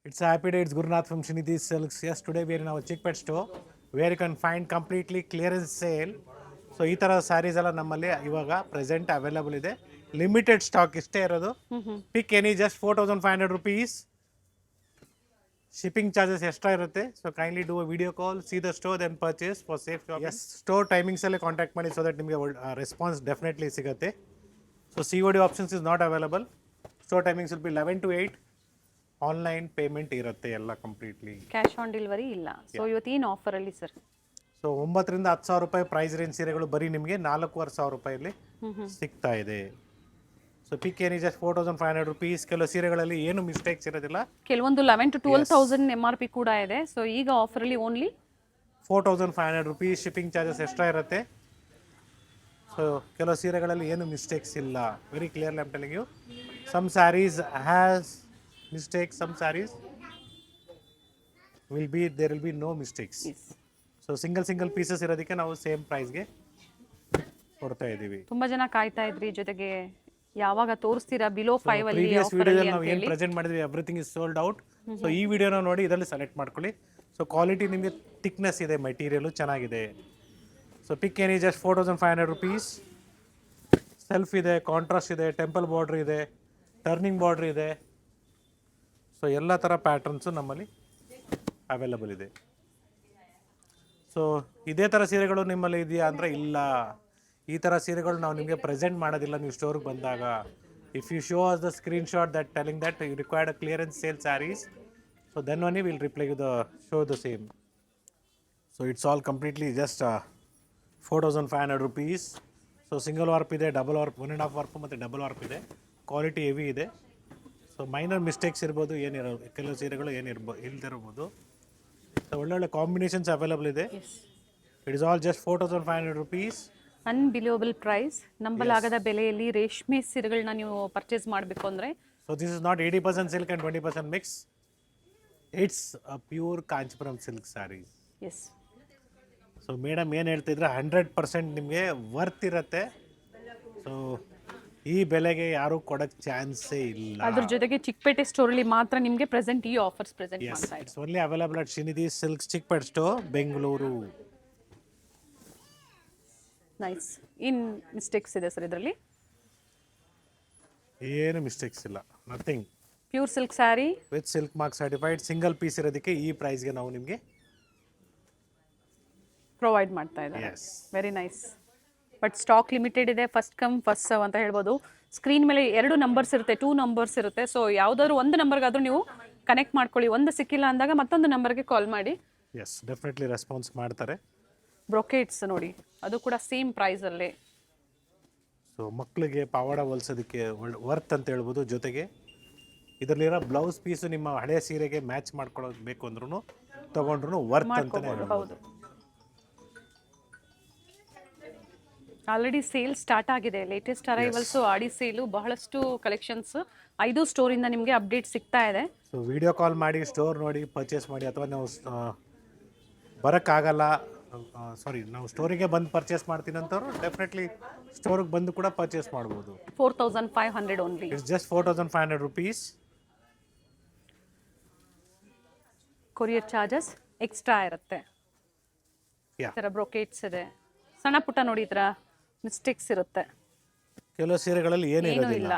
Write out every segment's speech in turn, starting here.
It's a happy day. It's Gurunath from Srinidhi Silks. Yes, today we are in our Chickpet store where you can find completely clearance sale. So ಈ ಥರ ಸ್ಯಾರೀಸ್ ಎಲ್ಲ ನಮ್ಮಲ್ಲಿ ಇವಾಗ present available ಇದೆ. Limited stock ಇಷ್ಟೇ ಇರೋದು. Pick any just 4500 rupees. Shipping charges extra ಇರುತ್ತೆ. So kindly do a video call, see the store then purchase for safe shopping. Yes, store ಟೈಮಿಂಗ್ಸಲ್ಲೇ ಕಾಂಟ್ಯಾಕ್ಟ್ ಮಾಡಿ ಸೊ ದಟ್ ನಿಮಗೆ ರೆಸ್ಪಾನ್ಸ್ ಡೆಫಿನೆಟ್ಲಿ ಸಿಗುತ್ತೆ. So COD options is not available. Store timings will be 11 to 8. Online payment ಇರುತ್ತೆ ಎಲ್ಲ completely. Cash on delivery ಇಲ್ಲ. So ಇವತ್ತೇನು ಆಫರಲ್ಲಿ sir? So 9,000 to 10,000 ರೂಪಾಯಿ price range ಸೀರೆಗಳು ಬರೀ ನಿಮಗೆ 4,500 ರೂಪಾಯಲ್ಲಿ ಸಿಗ್ತಾ ಇದೆ. ಸೊ ಪಿಕ್ ಏನಿ ಜಸ್ಟ್ 4500 rupees. ಕೆಲವು ಸೀರೆಗಳಲ್ಲಿ ಏನು ಮಿಸ್ಟೇಕ್ಸ್ ಇರೋದಿಲ್ಲ. ಕೆಲವೊಂದು 11,000 to 12,000 MRP ಕೂಡ ಇದೆ. ಸೊ ಈಗ ಆಫರಲ್ಲಿ only 4500 rupees. Shipping charges extra ಇರುತ್ತೆ. ಸೊ ಕೆಲವು ಸೀರೆಗಳಲ್ಲಿ ಏನು ಮಿಸ್ಟೇಕ್ಸ್ ಇಲ್ಲ. Very clearly I am telling you. Some sarees has mistakes, some sarees there will be no mistakes. So single pieces ಇರೋದಕ್ಕೆ ನಾವು ಸೇಮ್ ಪ್ರೈಸ್ಗೆ ಕೊಡ್ತಾ ಇದ್ದೀವಿ. ತುಂಬಾ ಜನ ಕಾಯ್ತಾ ಇದ್ರಿ, ಜೊತೆಗೆ ಯಾವಾಗ ತೋರಿಸ್ತೀರಾ ಬಿಲೋ 5 ಅಲ್ಲಿ ಪ್ರೀವಿಯಸ್ ಆಫರ್ ವಿಡಿಯೋದಲ್ಲಿ ಅಲ್ಲಿ ನಾವು ಏನು ಪ್ರೆಸೆಂಟ್ ಮಾಡಿದ್ವಿ everything is sold out. So ಈ ವಿಡಿಯೋನ ನೋಡಿ ಇದರಲ್ಲಿ ಸೆಲೆಕ್ಟ್ ಮಾಡ್ಕೊಳ್ಳಿ. ಸೊ ಕ್ವಾಲಿಟಿ ನಿಮಗೆ ಥಿಕ್ನೆಸ್ ಇದೆ, ಮೆಟೀರಿಯಲು ಚೆನ್ನಾಗಿದೆ. ಸೊ ಪಿಕ್ ಏನಿ ಜಸ್ಟ್ 4500 rupees. ಸೆಲ್ಫ್ ಇದೆ, ಕಾಂಟ್ರಾಸ್ಟ್ ಇದೆ, ಟೆಂಪಲ್ ಬಾರ್ಡ್ರ್ ಇದೆ, ಟರ್ನಿಂಗ್ ಬಾರ್ಡ್ರ್ ಇದೆ. ಸೊ ಎಲ್ಲ ಥರ ಪ್ಯಾಟರ್ನ್ಸು ನಮ್ಮಲ್ಲಿ ಅವೈಲಬಲ್ ಇದೆ. ಸೊ ಇದೇ ಥರ ಸೀರೆಗಳು ನಿಮ್ಮಲ್ಲಿ ಇದೆಯಾ ಅಂದರೆ ಇಲ್ಲ. ಈ ಥರ ಸೀರೆಗಳು ನಾವು ನಿಮಗೆ ಪ್ರೆಸೆಂಟ್ ಮಾಡೋದಿಲ್ಲ ನೀವು ಸ್ಟೋರ್ಗೆ ಬಂದಾಗ. If you show us the screenshot that telling that you required a clearance sale saris, so then only will reply you the show the same. So it's all completely just 4500 rupees. So single warp ಇದೆ, double warp, 1.5 warp ಮತ್ತು double warp ಇದೆ. Quality heavy ಇದೆ. So minor mistakes ಇರ್ಬೋದು, ಕೆಲವು ಸೀರೆಗಳು ಇಲ್ದಿರ್ಬೋದು. So ಒಳ್ಳೊಳ್ಳೆ combinations available ಇದೆ. It is all just 4500 rupees. Unbelievable price, ನಂಬಲಾಗದ ಬೆಲೆಯಲ್ಲಿ ರೇಷ್ಮೆ ಸೀರೆಗಳನ್ನ ನೀವು ಪರ್ಚೇಸ್ ಮಾಡಬೇಕು ಅಂದರೆ. So this is not 80% silk and 20% mix. It's a pure Kanchipuram silk sari. Yes. So madam ಏನು ಹೇಳ್ತಿದ್ರೆ 100% ನಿಮಗೆ ವರ್ತ್ ಇರುತ್ತೆ. ಸೊ ಈ ಬೆಲೆಗೆ ಯಾರು ಕೊಡೋಕ್ಕೆ ಚಾನ್ಸೇ ಇಲ್ಲ. ಅದ್ರ ಜೊತೆಗೆ ಚಿಕ್ಕಪೇಟೆ ಸ್ಟೋರಲ್ಲಿ ಮಾತ್ರ ನಿಮಗೆ ಪ್ರೆಸೆಂಟ್ ಈ ಆಫರ್ಸ್ ಪ್ರೆಸೆಂಟ್ ಮಾಡ್ತಾ ಇದ್ದಾರೆ. It's only available at Srinidhi silks Chickpet store, Bengaluru. Nice. In mistakes ಇದೆ ಸರ್ ಇದರಲ್ಲಿ? ಏನು ಮಿಸ್ಟೇಕ್ಸ್ ಇಲ್ಲ, nothing. Pure silk sari with silk mark certified single piece ಇರೋದಕ್ಕೆ ಈ ಪ್ರೈಸ್ಗೆ ನಾವು ನಿಮಗೆ ಪ್ರೊವೈಡ್ ಮಾಡ್ತಾ ಇದ್ದಾರೆ. Very nice. But stock limited ಇದೆ. ಫಸ್ಟ್ ಕಮ್ ಫಸ್ಟ್ ಸರ್ವ್ ಅಂತ ಹೇಳ್ಬೋದು. ಸ್ಕ್ರೀನ್ ಮೇಲೆ 2 ನಂಬರ್ಸ್ ಇರುತ್ತೆ, 2 ನಂಬರ್ಸ್ ಇರುತ್ತೆ. ಸೊ ಯಾವುದಾದ್ರು ಒಂದು ನಂಬರ್ಗಾದ್ರೂ ನೀವು ಕನೆಕ್ಟ್ ಮಾಡ್ಕೊಳ್ಳಿ. ಒಂದು ಸಿಕ್ಕಿಲ್ಲ ಅಂದಾಗ ಮತ್ತೊಂದು ನಂಬರ್ಗೆ ಕಾಲ್ ಮಾಡಿ. ಎಸ್, ಡೆಫಿನೆಟ್ಲಿ ರೆಸ್ಪಾನ್ಸ್ ಮಾಡ್ತಾರೆ. ಬ್ರೊಕೇಟ್ಸ್ ನೋಡಿ, ಅದು ಕೂಡ ಸೇಮ್ ಪ್ರೈಸಲ್ಲೇ. ಸೊ ಮಕ್ಕಳಿಗೆ ಪಾವಾಡ ಹೊಲ್ಸೋದಕ್ಕೆ ವರ್ತ್ ಅಂತ ಹೇಳ್ಬೋದು. ಜೊತೆಗೆ ಇದರಲ್ಲಿರೋ ಬ್ಲೌಸ್ ಪೀಸು ನಿಮ್ಮ ಹಳೆಯ ಸೀರೆಗೆ ಮ್ಯಾಚ್ ಮಾಡ್ಕೊಳ್ಳೋದು ಬೇಕು ಅಂದ್ರೂ ತೊಗೊಂಡ್ರು ವರ್ತ್ ಅಂತಲೇ ಹೇಳ್ಬೋದು. ಆಲ್ರೆಡಿ ಸೇಲ್ ಸ್ಟಾರ್ಟ್ ಆಗಿದೆ. ಲೇಟೆಸ್ಟ್ ಅರೈವಲ್ಸು, ಆಡಿ ಸೇಲು, ಬಹಳಷ್ಟು ಕಲೆಕ್ಷನ್ಸ್ 5 ಸ್ಟೋರಿಂದ ನಿಮಗೆ ಅಪ್ಡೇಟ್ ಸಿಗ್ತಾ ಇದೆ. ಸೊ ವಿಡಿಯೋ ಕಾಲ್ ಮಾಡಿ, ಸ್ಟೋರ್ ನೋಡಿ ಪರ್ಚೇಸ್ ಮಾಡಿ. ಅಥವಾ ನಾವು ಬರೋಕ್ಕಾಗಲ್ಲ, ನಾವು ಸ್ಟೋರಿಗೆ ಬಂದು ಪರ್ಚೇಸ್ ಮಾಡ್ತೀನಿ ಅಂತವ್ರು ಡೆಫಿನೆಟ್ಲಿ ಸ್ಟೋರಿಗೆ ಬಂದು ಕೂಡ ಪರ್ಚೇಸ್ ಮಾಡ್ಬೋದು. 4500 only. It's just 4500 rupees. Courier charges extra ಇರುತ್ತೆ. ಈ ಥರ ಬ್ರೊಕೇಟ್ಸ್ ಇದೆ. ಸಣ್ಣ ಪುಟ್ಟ ನೋಡಿ, ಈ ಥರ ಮಿಸ್ಟೇಕ್ಸ್ ಇರುತ್ತೆ. ಕೆಲವು ಸೀರೆಗಳಲ್ಲಿ ಏನೂ ಇಲ್ಲ.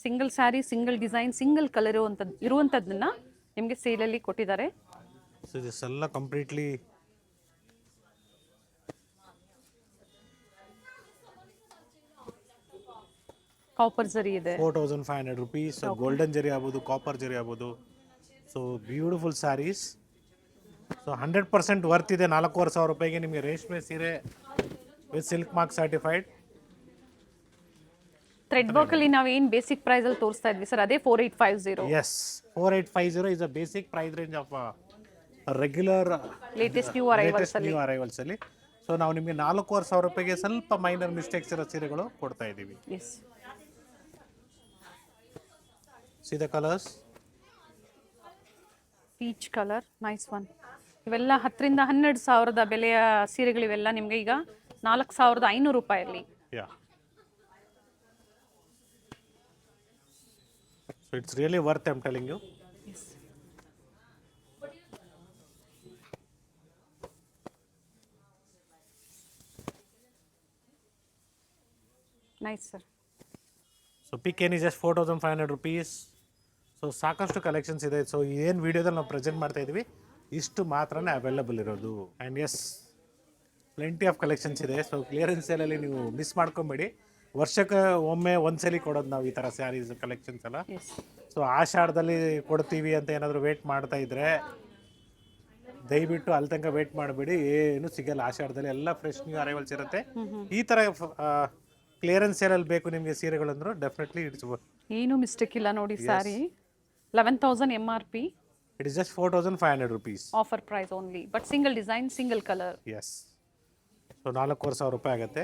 Single saree, single design, single colour ಇರುವಂಥದ್ದನ್ನ ನಿಮಗೆ ಸೇಲಲ್ಲಿ ಕೊಟ್ಟಿದ್ದಾರೆ. ಸೊ ದಿಸ್ ಎಲ್ಲ ಕಂಪ್ಲೀಟ್ಲಿ ಕಾಪರ್ ಜರಿ ಇದೆ. 4500 rupees. ಗೋಲ್ಡನ್ ಜರಿ ಆಗ್ಬೋದು, ಕಾಪರ್ ಜರಿ ಆಗ್ಬೋದು. So beautiful saris. So 100% worth ಇದೆ. 4500 ರೂಪಾಯಿಗೆ ನಿಮಗೆ ರೇಷ್ಮೆ ಸೀರೆ with silk mark certified. Thread work ಅಲ್ಲಿ ನಾವು ಏನು ಬೇಸಿಕ್ ಪ್ರೈಸ್ ಅಲ್ಲಿ ತೋರಿಸ್ತಾ ಇದ್ವಿ ಸರ್, ಅದೇ 4850. Yes, 4850 is a basic price range of regular latest new arrivals ಅಲ್ಲಿ. ಸೊ ನಾವು ನಿಮಗೆ 4500 ರೂಪಾಯಿಗೆ ಸ್ವಲ್ಪ ಮೈನರ್ ಮಿಸ್ಟೇಕ್ಸ್ ಇರೋ ಸೀರೆಗಳು ಕೊಡ್ತಾ ಇದ್ದೀವಿ. Yes. See the colours. Peach colour, nice one. ಇವೆಲ್ಲ 10,000 ರಿಂದ 12,000 ಬೆಲೆಯ ಸೀರೆಗಳಿವೆಲ್ಲ ನಿಮಗೆ ಈಗ 4500 ರೂಪಾಯಲ್ಲಿ. Yeah, so it's really worth, I am telling you. Nice sir. So pick any just 4500 rupees. So ಸಾಕಷ್ಟು ಕಲೆಕ್ಷನ್ಸ್ ಇದೆ. ಸೊ ಏನು ವಿಡಿಯೋದಲ್ಲಿ ನಾವು ಪ್ರೆಸೆಂಟ್ ಮಾಡ್ತಾ ಇದ್ದೀವಿ ಇಷ್ಟು ಮಾತ್ರನೇ ಅವೈಲಬಲ್ ಇರೋದು. And yes plenty of collections ಇದೆ. ಸೊ ಕ್ಲಿಯರೆನ್ಸ್ ಸೇಲಲ್ಲಿ ನೀವು ಮಿಸ್ ಮಾಡ್ಕೊಬೇಡಿ. ವರ್ಷಕ್ಕೆ ಒಮ್ಮೆ ಒಂದ್ಸಲಿ ಕೊಡೋದು ನಾವು ಈ ಥರ ಸ್ಯಾರೀಸ್ ಕಲೆಕ್ಷನ್ಸ್ ಎಲ್ಲ. ಎಸ್. ಸೊ ಆಷಾಢದಲ್ಲಿ ಕೊಡ್ತೀವಿ ಅಂತ ಏನಾದರೂ ವೇಟ್ ಮಾಡ್ತಾ ಇದ್ರೆ ದಯವಿಟ್ಟು ಅಲ್ಲಿ ತನಕ ವೇಟ್ ಮಾಡಬೇಡಿ, ಏನು ಸಿಗಲ್ಲ. ಆಷಾಢದಲ್ಲಿ ಎಲ್ಲ ಫ್ರೆಶ್ ನ್ಯೂ ಅರೈವಲ್ಸ್ ಇರುತ್ತೆ. ಈ ಥರ ಕ್ಲಿಯರೆನ್ಸ್ ಸೇಲಲ್ಲಿ ಬೇಕು ನಿಮಗೆ ಸೀರೆಗಳಂದ್ರು ಡೆಫಿನೆಟ್ಲಿ ಇಟ್ಸ್ ಏನು ಮಿಸ್ಟೇಕ್ ಇಲ್ಲ ನೋಡಿ. Sari 11,000 MRP. It is just 4500 rupees. Offer price only, but single design single colour. Yes. So 4,500 ರೂಪಾಯಿ ಆಗುತ್ತೆ.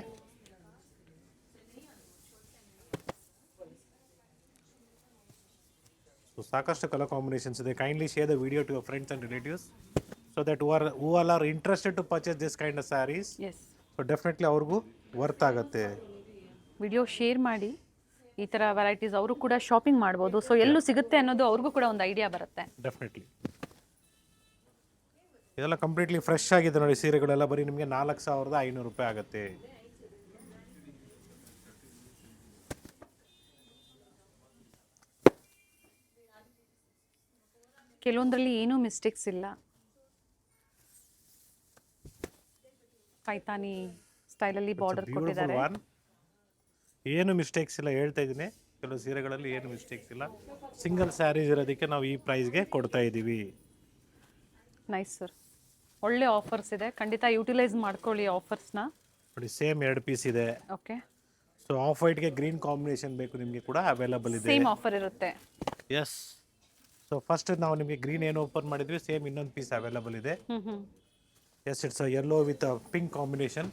ಸೊ ಸಾಕಷ್ಟು ಕಲರ್ ಕಾಂಬಿನೇಷನ್ಸ್ ಇದೆ. Kindly share the video to your friends and relatives so that who all are interested to purchase this kind of saris. Yes. So definitely ಅವ್ರಿಗೂ worth ಆಗುತ್ತೆ. Video share ಮಾಡಿ. ಈ ಥರ varieties ಅವರು ಕೂಡ shopping ಮಾಡ್ಬೋದು. So ಎಲ್ಲೂ ಸಿಗುತ್ತೆ ಅನ್ನೋದು ಅವ್ರಿಗೂ ಕೂಡ ಒಂದು ಐಡಿಯಾ ಬರುತ್ತೆ. ಡೆಫಿನೆಟ್ಲಿ. ಇದೆಲ್ಲ ಕಂಪ್ಲೀಟ್ಲಿ ಫ್ರೆಶ್ ಆಗಿದೆ ನೋಡಿ. ಸೀರೆಗಳೆಲ್ಲ ಬರೀ ನಿಮಗೆ 4,500 ರೂಪಾಯಿ ಆಗುತ್ತೆ. ಕೆಲವೊಂದರಲ್ಲಿ ಏನೂ ಮಿಸ್ಟೇಕ್ಸ್ ಇಲ್ಲ. ಪೈತಾನಿ ಸ್ಟೈಲಲ್ಲಿ ಬಾರ್ಡರ್ ಕೊಟ್ಟಿದ್ದಾರೆ. ಏನು ಮಿಸ್ಟೇಕ್ಸ್ ಇಲ್ಲ, ಹೇಳ್ತಾ ಇದ್ದೀನಿ. ಕೆಲವು ಸೀರೆಗಳಲ್ಲಿ ಏನು ಮಿಸ್ಟೇಕ್ಸ್ ಇಲ್ಲ. ಸಿಂಗಲ್ ಸ್ಯಾರೀಸ್ ಇರೋದಕ್ಕೆ ನಾವು ಈ ಪ್ರೈಸ್ಗೆ ಕೊಡ್ತಾ ಇದ್ದೀವಿ. Nice sir. ಒಳ್ಳೆ ಆಫರ್ಸ್ ಇದೆ, ಖಂಡಿತ ಯೂಟಿಲೈಸ್ ಮಾಡ್ಕೊಳ್ಳಿ ಆಫರ್ಸ್ನ. ನೋಡಿ ಸೇಮ್ 2 ಪೀಸ್ ಇದೆ. ಓಕೆ. ಸೊ ಆಫ್ ವೈಟ್ಗೆ ಗ್ರೀನ್ ಕಾಂಬಿನೇಷನ್ ಬೇಕು ನಿಮಗೆ ಕೂಡ ಅವೈಲಬಲ್ ಇದೆ. ಸೇಮ್ ಆಫರ್ ಇರುತ್ತೆ. ಎಸ್. ಸೊ ಫಸ್ಟ್ ನಾವು ನಿಮಗೆ ಗ್ರೀನ್ ಏನು ಓಪನ್ ಮಾಡಿದ್ವಿ, ಸೇಮ್ ಇನ್ನೊಂದು ಪೀಸ್ ಅವೈಲಬಲ್ ಇದೆ. Yes, it's yellow with pink combination.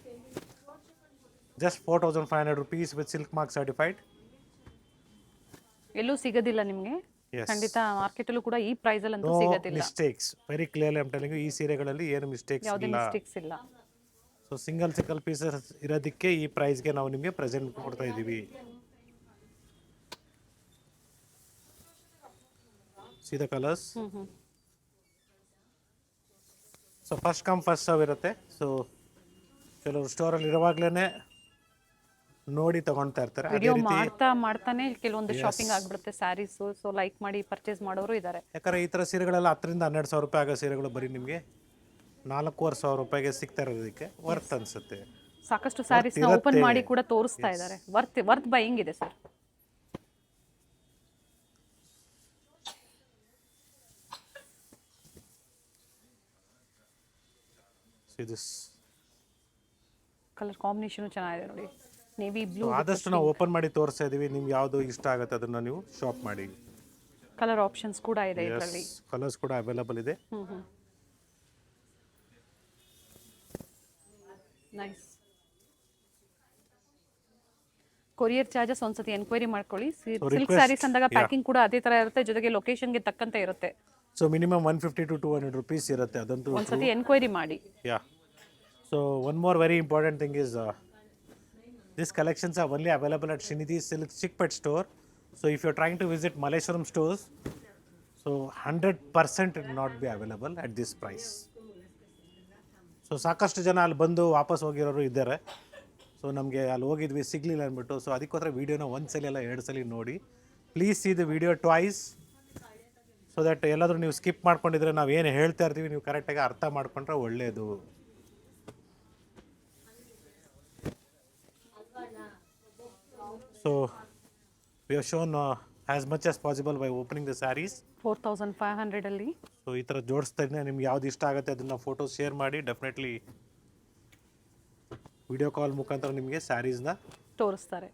Just 4,500 rupees with silk mark certified. ಎಲ್ಲೂ ಸಿಗೋದಿಲ್ಲ ನಿಮಗೆ. ಖಂಡಿತ ಮಾರ್ಕೆಟಲ್ಲೂ ಕೂಡ ಈ ಪ್ರೈಸ್ ಅಲ್ಲಿ ಅಂತೂ ಸಿಗೋದಿಲ್ಲ. Mistakes very clearly I am telling you. ಈ ಸೀರೆಗಳಲ್ಲಿ ಏನು ಮಿಸ್ಟೇಕ್ಸ್ ಯಾವುದೇ ಇಲ್ಲ. ಮಿಸ್ಟೇಕ್ಸ್ ಇಲ್ಲ. ಸೊ ಸಿಂಗಲ್ ಪೀಸಸ್ ಇರೋದಕ್ಕೆ ಈ ಪ್ರೈಸ್ಗೆ ನಾವು ನಿಮಗೆ ಪ್ರೆಸೆಂಟ್ ಕೊಡ್ತಾ ಇದ್ದೀವಿ. C the colours. So first come first serve ಇರುತ್ತೆ. ಸೊ ಕೆಲವರು ಸ್ಟೋರಲ್ಲಿ ಇರುವಾಗಲೇ ನೋಡಿ ತಗೊಳ್ತಾ ಇರ್ತಾರೆ. ವಿಡಿಯೋ ಮಾಡ್ತಾನೆ ಕೆಲವೊಂದು ಶಾಪಿಂಗ್ ಆಗ್ಬಿಡುತ್ತೆ ಸ್ಯಾರೀಸ್. ಸೊ ಲೈಕ್ ಮಾಡಿ ಪರ್ಚೇಸ್ ಮಾಡೋರು ಇದ್ದಾರೆ. ಯಾಕಂದ್ರೆ ಈ ಥರ ಸೀರೆಗಳೆಲ್ಲ 10,000-12,000 ರೂಪಾಯಿ ಆಗೋ ಸೀರೆಗಳು ಬರೀ ನಿಮಗೆ 4,500 ರೂಪಾಯಿಗೆ ಸಿಗ್ತಾ ಇರೋದಕ್ಕೆ ವರ್ತ್ ಅನ್ಸುತ್ತೆ. ಸಾಕಷ್ಟು ಸ್ಯಾರೀಸ್ ನ ಓಪನ್ ಮಾಡಿ ಕೂಡ ತೋರಿಸ್ತಾ ಇದ್ದಾರೆ. ವರ್ತ್ ಬೈಯಿಂಗ್ ಇದೆ ಸರ್. ಕಲರ್ ಕಾಂಬಿನೇಷನ್ ಚೆನ್ನಾಗಿದೆ ನೋಡಿ. Navy blue. ಆದಷ್ಟು ನಾವು ಓಪನ್ ಮಾಡಿ ತೋರಿಸ್ತಾ ಇದೀವಿ. ನಿಮ್ಗೆ ಯಾವುದು ಇಷ್ಟ ಆಗುತ್ತೆ ಅದನ್ನ ನೀವು ಶಾಪ್ ಮಾಡಿ. ಕಲರ್ ಆಪ್ಷನ್ಸ್ ಕೂಡ ಇದೆ ಇದರಲ್ಲಿ. ಕಲರ್ಸ್ ಕೂಡ ಅವೈಲಬಲ್ ಇದೆ. ನೈಸ್. ಕೊರಿಯರ್ ಚಾರ್ಜಸ್ ಒಂದ್ಸತಿ ಎನ್ಕ್ವೈರಿ ಮಾಡ್ಕೊಳ್ಳಿ. ಸಿಲ್ಕ್ ಸ್ಯಾರೀಸ್ ಅಂದಾಗ ಪ್ಯಾಕಿಂಗ್ ಕೂಡ ಅದೇ ತರ ಇರುತ್ತೆ, ಜೊತೆಗೆ ಲೊಕೇಶನ್ಗೆ ತಕ್ಕಂತೆ ಇರುತ್ತೆ. ಸೊ ಮಿನಿಮಮ್ 150 to 200 rupees ಇರುತ್ತೆ. ಅದಂತೂ ಒಂದ್ಸತಿ ಎನ್ಕ್ವೈರಿ ಮಾಡಿ. Yeah. So one more very important thing is these collections are only available at Srinidhi Silk Chickpet store. So if you're trying to visit Malleshwaram stores, so 100% it will not be available at this price. So ಸಾಕಷ್ಟು ಜನ ಅಲ್ಲಿ ಬಂದು ವಾಪಸ್ ಹೋಗಿರೋರು ಇದ್ದಾರೆ. So ನಮಗೆ ಅಲ್ಲಿ ಹೋಗಿದ್ವಿ ಸಿಗಲಿಲ್ಲ ಅಂದ್ಬಿಟ್ಟು. ಸೊ ಅದಕ್ಕೋಸ್ಕರ ವೀಡಿಯೋನ ಒಂದ್ಸಲಿ ಅಲ್ಲ 2 ಸಲ ನೋಡಿ. Please C the video twice so that ಎಲ್ಲಾದರೂ ನೀವು ಸ್ಕಿಪ್ ಮಾಡ್ಕೊಂಡಿದ್ರೆ ನಾವು ಏನು ಹೇಳ್ತಾ ಇರ್ತೀವಿ ನೀವು ಕರೆಕ್ಟಾಗಿ ಅರ್ಥ ಮಾಡ್ಕೊಂಡ್ರೆ ಒಳ್ಳೆಯದು. So we have shown as much as possible by opening the sarees. 4,500 ಅಲ್ಲಿ. ಸೊ ಈ ಥರ ಜೋಡಿಸ್ತಾ ಇದ್ದೀನಿ. ನಿಮ್ಗೆ ಯಾವ್ದು ಇಷ್ಟ ಆಗುತ್ತೆ ಅದನ್ನ ಫೋಟೋಸ್ ಶೇರ್ ಮಾಡಿ. ಡೆಫಿನೆಟ್ಲಿ ವಿಡಿಯೋ ಕಾಲ್ ಮುಖಾಂತರ ನಿಮಗೆ ಸ್ಯಾರೀಸ್ನ ತೋರಿಸ್ತಾರೆ.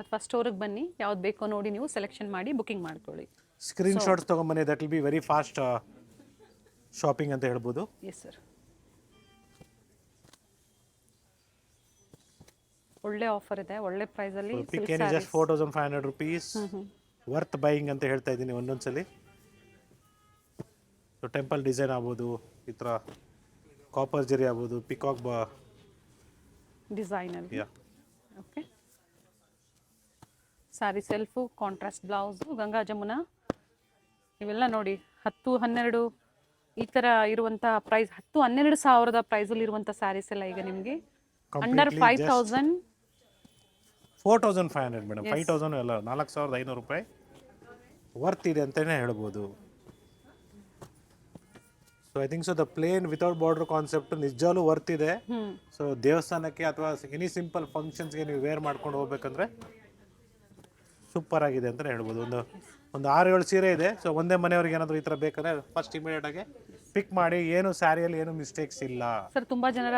ಅಥವಾ ಸ್ಟೋರಿಗೆ ಬನ್ನಿ, ಯಾವ್ದು ಬೇಕೋ ನೋಡಿ ನೀವು ಸೆಲೆಕ್ಷನ್ ಮಾಡಿ ಬುಕಿಂಗ್ ಮಾಡ್ಕೊಳ್ಳಿ. ಸ್ಕ್ರೀನ್ ಶಾಟ್ಸ್ ತೊಗೊಂಬನ್ನಿ. That will be very fast shopping ಅಂತ ಹೇಳ್ಬೋದು. Yes sir. ಒಳ್ಳೆ ಆಫರ್ ಇದೆ, ಒಳ್ಳೆ ಪ್ರೈಸ್ ಅಲ್ಲಿ. ಪಿಕ್ ಏನ್ ಜಸ್ಟ್ 4,500 rupees. ವರ್ತ್ ಬೈಯಿಂಗ್ ಅಂತ ಹೇಳ್ತಾ ಇದ್ದೀನಿ ಒಂದೊಂದ್ಸಲಿ. ಸೊ ಟೆಂಪಲ್ ಡಿಸೈನ್ ಆಗ್ಬೋದು, ಈ ಥರ ಕಾಪರ್ ಜರಿ ಆಗ್ಬೋದು, ಪಿಕಾಕ್ ಡಿಸೈನ್ ಅಲ್ಲಿ. Okay. Sari self, contrast blouse, Ganga Jamuna ಇವೆಲ್ಲ ನೋಡಿ 10-12 ಈ ಥರ ಇರುವಂಥ ಪ್ರೈಸ್. 10-12 ಸಾವಿರದ ಪ್ರೈಸಲ್ಲಿ ಇರುವಂಥ ಸ್ಯಾರೀಸ್ ಎಲ್ಲ ಈಗ ನಿಮಗೆ ಅಂಡರ್ 5,000 4500 ಮೇಡಮ್, 5000 ಎಲ್ಲ 4500 ರೂಪಾಯಿ ವರ್ತ್ ಇದೆ ಅಂತಲೇ ಹೇಳ್ಬೋದು. So I think so the plain without border concept ನಿಜವಾಗ್ಲೂ ವರ್ತ್ ಇದೆ. ಸೊ ದೇವಸ್ಥಾನಕ್ಕೆ ಅಥವಾ ಎನಿ ಸಿಂಪಲ್ ಫಂಕ್ಷನ್ಸ್ಗೆ ನೀವು ವೇರ್ ಮಾಡ್ಕೊಂಡು ಹೋಗ್ಬೇಕಂದ್ರೆ ಸೂಪರ್ ಆಗಿದೆ ಅಂತಲೇ ಹೇಳ್ಬೋದು. ಒಂದು 6-7 ಸೀರೆ ಇದೆ. ಸೊ ಒಂದೇ ಮನೆಯವ್ರಿಗೆ ಏನಾದರೂ ಈ ಥರ ಬೇಕಾದ್ರೆ ಫಸ್ಟ್ ಇಮಿಡಿಯೇಟಾಗಿ ಪಿಕ್ ಮಾಡಿ. ಏನು ಸ್ಯಾರಿಯಲ್ಲಿ ಏನು ಮಿಸ್ಟೇಕ್ಸ್ ಇಲ್ಲ ಸರ್. ತುಂಬಾ ಜನರ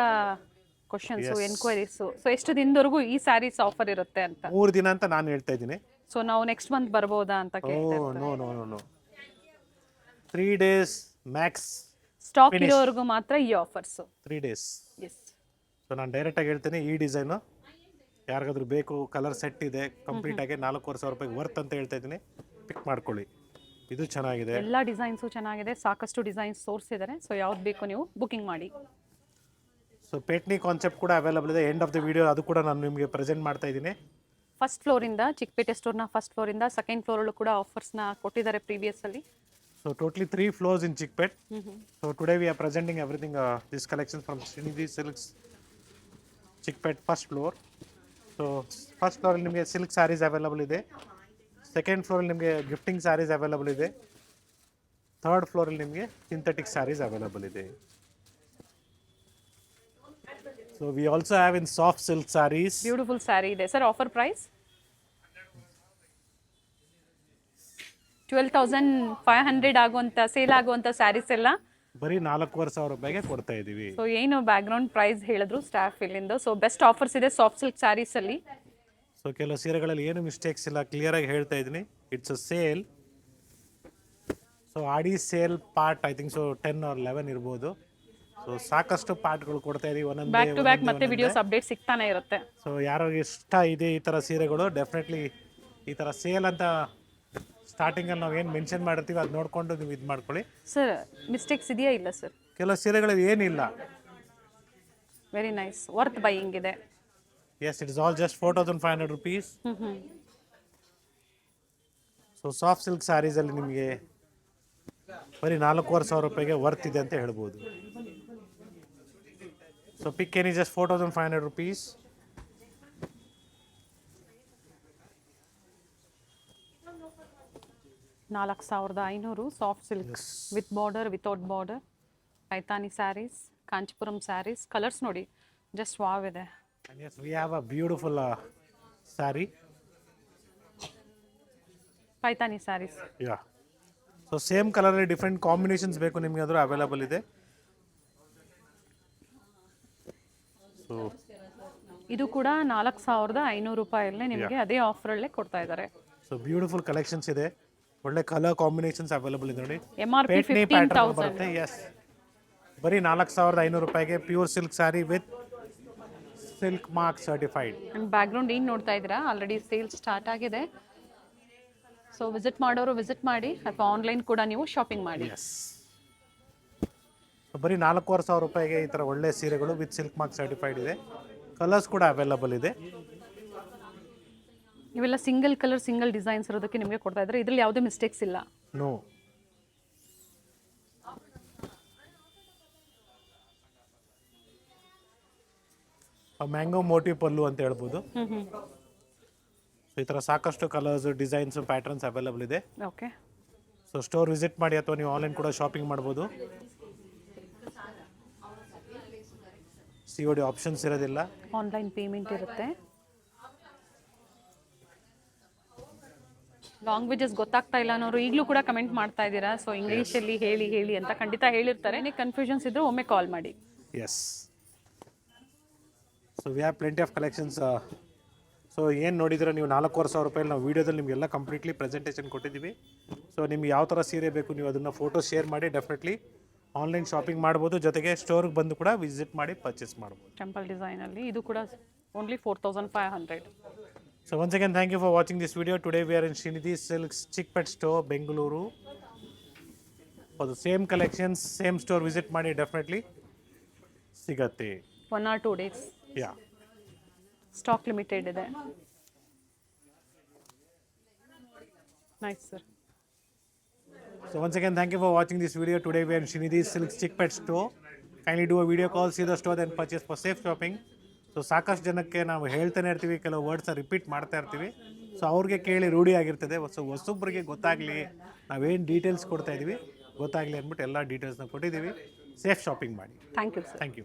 ಕ್ವಶನ್ಸು, ಎನ್ಕ್ವೈರೀಸು. ಸೊ ಎಷ್ಟು ದಿನದವರೆಗೂ ಈ ಸ್ಯಾರೀಸ್ ಆಫರ್ ಇರುತ್ತೆ ಅಂತ? 3 ದಿನ ಅಂತ ನಾನು ಹೇಳ್ತಾ ಇದ್ದೀನಿ. ಸೊ ನಾವು ನೆಕ್ಸ್ಟ್ ಮಂತ್ ಬರ್ಬೋದಾ ಅಂತ ಕೇಳ್ತಾ ಇರ್ತಾರೆ. No no no no 3 days max. Stock ಇರೋವರೆಗೂ ಮಾತ್ರ ಈ ಆಫರ್ಸು. 3 ಡೇಸ್. ಎಸ್. ಸೊ ನಾನು ಡೈರೆಕ್ಟಾಗಿ ಹೇಳ್ತೀನಿ, ಈ ಡಿಸೈನು ಯಾರಿಗಾದ್ರೂ ಬೇಕು, ಕಲರ್ ಸೆಟ್ ಇದೆ, ಕಂಪ್ಲೀಟಾಗಿ 4500 ರೂಪಾಯಿಗೆ ವರ್ತ್ ಅಂತ ಹೇಳ್ತಾ ಇದ್ದೀನಿ. ಪಿಕ್ ಮಾಡ್ಕೊಳ್ಳಿ, ಇದು ಚೆನ್ನಾಗಿದೆ. ಎಲ್ಲ ಡಿಸೈನ್ಸು ಚೆನ್ನಾಗಿದೆ, ಸಾಕಷ್ಟು ಡಿಸೈನ್ಸ್ ತೋರಿಸಿದ್ದಾರೆ. ಸೊ ಯಾವ್ದು ಬೇಕು ನೀವು ಬುಕಿಂಗ್ ಮಾಡಿ. ಸೊ ಪೇಟ್ನಿ ಕಾನ್ಸೆಪ್ಟ್ ಕೂಡ ಅವೈಲಬಲ್ ಇದೆ. ಎಂಡ್ ಆಫ್ ದ ವಿಡಿಯೋ ಅದು ಕೂಡ ನಾನು ನಿಮಗೆ ಪ್ರೆಸೆಂಟ್ ಮಾಡ್ತಾ ಇದ್ದೀನಿ. ಫಸ್ಟ್ ಫ್ಲೋರಿಂದ, ಚಿಕ್ಕಪೇಟೆ ಸ್ಟೋರ್ನ ಫಸ್ಟ್ ಫ್ಲೋರಿಂದ ಸೆಕೆಂಡ್ ಫ್ಲೋರಲ್ಲೂ ಕೂಡ ಆಫರ್ಸ್ನ ಕೊಟ್ಟಿದ್ದಾರೆ ಪ್ರೀವಿಯಸ್ಸಲ್ಲಿ. So totally 3 floors in Chickpet. So today we are presenting everything, this collection from Srinidhi Silks Chickpet first floor. So first floor ಅಲ್ಲಿ ನಿಮಗೆ ಸಿಲ್ಕ್ ಸ್ಯಾರೀಸ್ ಅವೈಲಬಲ್ ಇದೆ. ಸೆಕೆಂಡ್ ಫ್ಲೋರಲ್ಲಿ ನಿಮಗೆ ಗಿಫ್ಟಿಂಗ್ ಸ್ಯಾರೀಸ್ ಅವೈಲಬಲ್ ಇದೆ. Third ಫ್ಲೋರಲ್ಲಿ ನಿಮಗೆ synthetic saris available ಇದೆ. So we also have in soft silk sarees. Beautiful sari ಇದೆ sir. Offer price 12,500 ಆಗುವಂತ sale ಆಗುವಂತ ಸ್ಯಾರೀಸ್ ಎಲ್ಲ ಬರೀ 4500 ರೂಪಾಯಿಗೆ ಕೊಡ್ತಾ ಇದೀವಿ. ಸೊ ಏನು ಬ್ಯಾಕ್ ಗ್ರೌಂಡ್ ಪ್ರೈಸ್ ಹೇಳಿದ್ರು ಸ್ಟಾಫ್ ಇಲ್ಲಿಂದ. ಸೊ ಬೆಸ್ಟ್ ಆಫರ್ಸ್ ಇದೆ ಸಾಫ್ಟ್ ಸಿಲ್ಕ್ ಸ್ಯಾರೀಸ್ ಅಲ್ಲಿ. ಸೊ ಕೆಲವು ಸೀರೆಗಳಲ್ಲಿ ಏನು ಮಿಸ್ಟೇಕ್ಸ್ ಇಲ್ಲ, ಕ್ಲಿಯರ್ ಆಗಿ ಹೇಳ್ತಾ ಇದ್ದೀನಿ. It's a sale. ಸೊ ಆಡಿ sale part I think so 10 or 11 ಇರ್ಬೋದು. ಸೊ ಸಾಕಷ್ಟು ಪಾರ್ಟ್ಗಳು ಕೊಡ್ತಾ ಇದೀವಿ ಒಂದೊಂದು ಬ್ಯಾಕ್ ಟು ಬ್ಯಾಕ್ ಮತ್ತೆ ವಿಡಿಯೋಸ್ ಅಪ್ಡೇಟ್ ಸಿಗ್ತಾನೆ ಇರುತ್ತೆ. ಸೊ ಯಾರೋ ಇಷ್ಟ ಇದೆ ಈ ಥರ ಸೀರೆಗಳು, ಡೆಫಿನೆಟ್ಲಿ ಈ ಥರ ಸೇಲ್ ಅಂತ ಸ್ಟಾರ್ಟಿಂಗಲ್ಲಿ ನಾವು ಏನು ಮೆನ್ಷನ್ ಮಾಡಿರ್ತೀವಿ ಅದು ನೋಡಿಕೊಂಡು ನೀವು ಇದು ಮಾಡ್ಕೊಳ್ಳಿ. ಸರ್ ಮಿಸ್ಟೇಕ್ಸ್ ಇದೆಯಾ? ಇಲ್ಲ ಸರ್, ಕೆಲವು ಸೀರೆಗಳಲ್ಲಿ ಏನಿಲ್ಲ. ವೆರಿ ನೈಸ್, ವರ್ತ್ ಬೈಯಿಂಗ್ ಇದೆ. Yes, it is all just 4500 rupees. So soft silk ಸ್ಯಾರೀಸಲ್ಲಿ ನಿಮಗೆ ಬರೀ 4500 ರೂಪಾಯಿಗೆ ವರ್ತ್ ಇದೆ ಅಂತ ಹೇಳ್ಬೋದು. So pick any just 4500 rupees. $4,500 soft silk with border, without border, Paithani sarees, Kanchipuram sarees. Colours ನೋಡಿ, ಜಸ್ಟ್ ವಾವ್ ಇದೆ. And yes, we have a beautiful saree. Paithani sarees. Yeah. So same ಕಲರಲ್ಲಿ ಡಿಫ್ರೆಂಟ್ ಕಾಂಬಿನೇಷನ್ಸ್ ಬೇಕು ನಿಮಗೆ, ಆದರೂ ಅವೈಲಬಲ್ ಇದೆ. ಸೊ ಇದು ಕೂಡ 4,500 ರೂಪಾಯಲ್ಲೇ ನಿಮಗೆ ಅದೇ ಆಫರಲ್ಲೇ ಕೊಡ್ತಾ ಇದ್ದಾರೆ. ಸೊ ಬ್ಯೂಟಿಫುಲ್ ಕಲೆಕ್ಷನ್ಸ್ ಇದೆ, ಒಳ್ಳೆ ಕಲರ್ ಕಾಂಬಿನೇಷನ್ಸ್ ಅವೈಲಬಲ್ ಇದೆ ನೋಡಿ. MRP 15,000. ಎಸ್, ಬರೀ 4,500 ರೂಪಾಯಿಗೆ pure silk sari with silk mark certified. And back ground ಏನು ನೋಡ್ತಾ ಇದ್ದೀರಾ, ಆಲ್ರೆಡಿ ಸೇಲ್ ಸ್ಟಾರ್ಟ್ ಆಗಿದೆ. ಸೊ ವಿಸಿಟ್ ಮಾಡೋರು ವಿಸಿಟ್ ಮಾಡಿ, ಅಥವಾ ಆನ್ಲೈನ್ ಕೂಡ ನೀವು ಶಾಪಿಂಗ್ ಮಾಡಿ. ಎಸ್, ಬರೀ 4500 ರೂಪಾಯಿಗೆ ಈ ಥರ ಒಳ್ಳೆ ಸೀರೆಗಳು ವಿತ್ ಸಿಲ್ಕ್ ಮಾರ್ಕ್ ಸರ್ಟಿಫೈಡ್ ಇದೆ. ಕಲರ್ಸ್ ಕೂಡ ಅವೈಲಬಲ್ ಇದೆ. ಇವೆಲ್ಲ ಸಿಂಗಲ್ ಕಲರ್ ಸಿಂಗಲ್ ಡಿಸೈನ್ಸ್ ಇರೋದಕ್ಕೆ ನಿಮಗೆ ಕೊಡ್ತಾ ಇದ್ದಾರೆ. ಇದರಲ್ಲಿ ಯಾವುದೇ ಮಿಸ್ಟೇಕ್ಸ್ ಇಲ್ಲ. ನೋ. ಮ್ಯಾಂಗೋ ಮೋಟಿವ್ ಪಲ್ಲು ಅಂತ ಹೇಳ್ಬೋದು. ಸೊ ಈ ಥರ ಸಾಕಷ್ಟು ಕಲರ್ಸ್, ಡಿಸೈನ್ಸ್, ಪ್ಯಾಟರ್ನ್ಸ್ ಅವೈಲಬಲ್ ಇದೆ. ಓಕೆ. ಸೊ ಸ್ಟೋರ್ ವಿಸಿಟ್ ಮಾಡಿ ಅಥವಾ ನೀವು ಆನ್ಲೈನ್ ಕೂಡ ಶಾಪಿಂಗ್ ಮಾಡ್ಬೋದು. COD ಆಪ್ಷನ್ಸ್ ಇರೋದಿಲ್ಲ, ಆನ್ಲೈನ್ ಪೇಮೆಂಟ್ ಇರುತ್ತೆ. ಲ್ಯಾಂಗ್ವೇಜಸ್ ಗೊತ್ತಾಗ್ತಾ ಇಲ್ಲ ಅನ್ನೋರು ಈಗಲೂ ಕೂಡ ಕಮೆಂಟ್ ಮಾಡ್ತಾ ಇದ್ದೀರಾ. ಸೊ ಇಂಗ್ಲೀಷಲ್ಲಿ ಹೇಳಿ ಹೇಳಿ ಅಂತ ಖಂಡಿತ ಹೇಳಿರ್ತಾರೆ. ನೀವು ಕನ್ಫ್ಯೂಷನ್ಸ್ ಇದ್ದರೆ ಒಮ್ಮೆ ಕಾಲ್ ಮಾಡಿ. Yes. So we have plenty of collections. So ಏನು ನೋಡಿದ್ರೆ ನೀವು 4500 ರೂಪಾಯಿ ನಾವು ವೀಡಿಯೋದಲ್ಲಿ ನಿಮಗೆಲ್ಲ ಕಂಪ್ಲೀಟ್ಲಿ ಪ್ರೆಸೆಂಟೇಷನ್ ಕೊಟ್ಟಿದ್ದೀವಿ. ಸೊ ನಿಮ್ಗೆ ಯಾವ ಥರ ಸೀರೆ ಬೇಕು ನೀವು ಅದನ್ನು ಫೋಟೋ ಶೇರ್ ಮಾಡಿ ಡೆಫಿನೆಟ್ಲಿ ಆನ್ಲೈನ್ ಶಾಪಿಂಗ್ ಮಾಡ್ಬೋದು. ಜೊತೆಗೆ ಸ್ಟೋರ್ಗೆ ಬಂದು ಕೂಡ ವಿಸಿಟ್ ಮಾಡಿ ಪರ್ಚೇಸ್ ಮಾಡ್ಬೋದು. ಟೆಂಪಲ್ ಡಿಸೈನಲ್ಲಿ ಇದು ಕೂಡ only 4,500. So once again, thank you for watching this video. Today we are in Srinidhi Silks Chickpet store, Bengaluru. For the same collections, same store visit ಮಾಡಿ definitely ಸಿಗತ್ತೆ. 1 or 2 days. Yeah. Stock limited ಇದೆ. Nice sir. So once again, thank you for watching this video. Today we are in Srinidhi Silks Chickpet store. Kindly do a video call, see the store, then purchase for safe shopping. So ಸಾಕಷ್ಟು ಜನಕ್ಕೆ ನಾವು ಹೇಳ್ತಾನೆ ಇರ್ತೀವಿ, ಕೆಲವು ವರ್ಡ್ಸ್ನ repeat ಮಾಡ್ತಾ ಇರ್ತೀವಿ. So ಅವ್ರಿಗೆ ಕೇಳಿ ರೂಢಿ ಆಗಿರ್ತದೆ. ಸೊ ಹೊಸೊಬ್ಬರಿಗೆ ಗೊತ್ತಾಗಲಿ, ನಾವೇನು ಡೀಟೇಲ್ಸ್ ಕೊಡ್ತಾ ಇದ್ದೀವಿ ಗೊತ್ತಾಗಲಿ ಅಂದ್ಬಿಟ್ಟು ಎಲ್ಲ ಡೀಟೇಲ್ಸ್ನ ಕೊಟ್ಟಿದ್ದೀವಿ. ಸೇಫ್ ಶಾಪಿಂಗ್ ಮಾಡಿ. Thank you sir. Thank you.